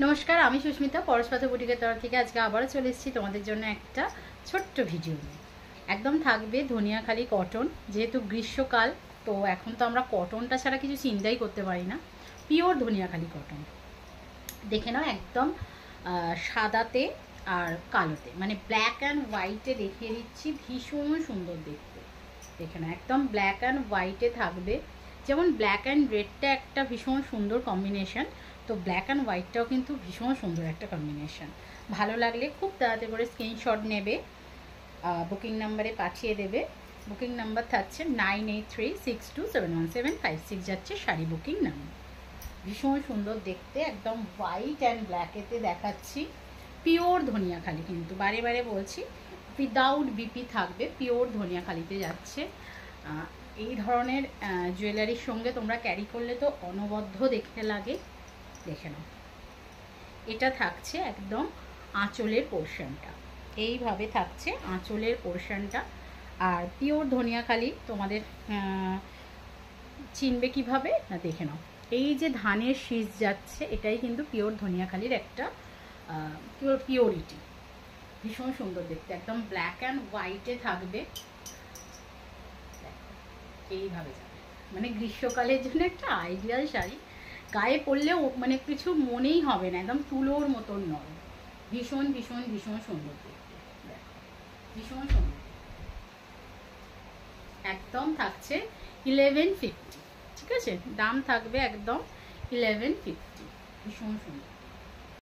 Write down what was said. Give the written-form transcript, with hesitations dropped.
নমস্কার, আমি সুস্মিতা পরশপাথ বুটিকের তরফ থেকে আজকে আবারও চলে এসেছি তোমাদের জন্য একটা ছোট্ট ভিডিও নিয়ে। একদম থাকবে ধনিয়াখালি কটন, যেহেতু গ্রীষ্মকাল তো এখন তো আমরা কটনটা ছাড়া কিছু চিন্তাই করতে পারি না। পিওর ধনিয়াখালি কটন দেখে নাও, একদম সাদাতে আর কালোতে, মানে ব্ল্যাক অ্যান্ড হোয়াইটে দেখিয়ে দিচ্ছি, ভীষণ সুন্দর দেখতে। দেখে নাও, একদম ব্ল্যাক অ্যান্ড হোয়াইটে থাকবে। যেমন ব্ল্যাক অ্যান্ড রেডটা একটা ভীষণ সুন্দর কম্বিনেশন, তো ব্ল্যাক অ্যান্ড হোয়াইটটাও কিন্তু ভীষণ সুন্দর একটা কম্বিনেশন। ভালো লাগলে খুব তাড়াতাড়ি করে স্ক্রিনশট নেবে, বুকিং নাম্বারে পাঠিয়ে দেবে। বুকিং নাম্বার থাকছে 9836271756, যাচ্ছে শাড়ি বুকিং নাম্বার। ভীষণ সুন্দর দেখতে, একদম হোয়াইট অ্যান্ড ব্ল্যাকেতে দেখাচ্ছি। পিওর ধনিয়াখালি, কিন্তু বারে বারে বলছি উইদাউট বিপি থাকবে, পিওর ধনিয়াখালিতে যাচ্ছে। এই ধরনের জুয়েলারির সঙ্গে তোমরা ক্যারি করলে তো অনবদ্য দেখতে লাগে। দেখে নাও, এটা থাকছে একদম আঁচলের পোর্শনটা, এইভাবে থাকছে আঁচলের পোর্শনটা। আর পিওর ধনিয়াখালি তোমাদের চিনবে কিভাবে না, দেখে নাও, এই যে ধানের শীষ যাচ্ছে, এটাই কিন্তু পিওর ধনিয়াখালির একটা পিওরিটি। ভীষণ সুন্দর দেখতে, একদম ব্ল্যাক অ্যান্ড হোয়াইটে থাকবে, এইভাবে যাবে। মানে গ্রীষ্মকালের জন্য একটা আইডিয়াল শাড়ি, গায়ে পরলেও মানে কিছু মনেই হবে না, একদম তুলোর মতন নরম। ভীষণ ভীষণ ভীষণ সুন্দর দেখতে, দেখো ভীষণ সুন্দর। একদম থাকছে 1150, ঠিক আছে? দাম থাকবে একদম 1150, ভীষণ সুন্দর।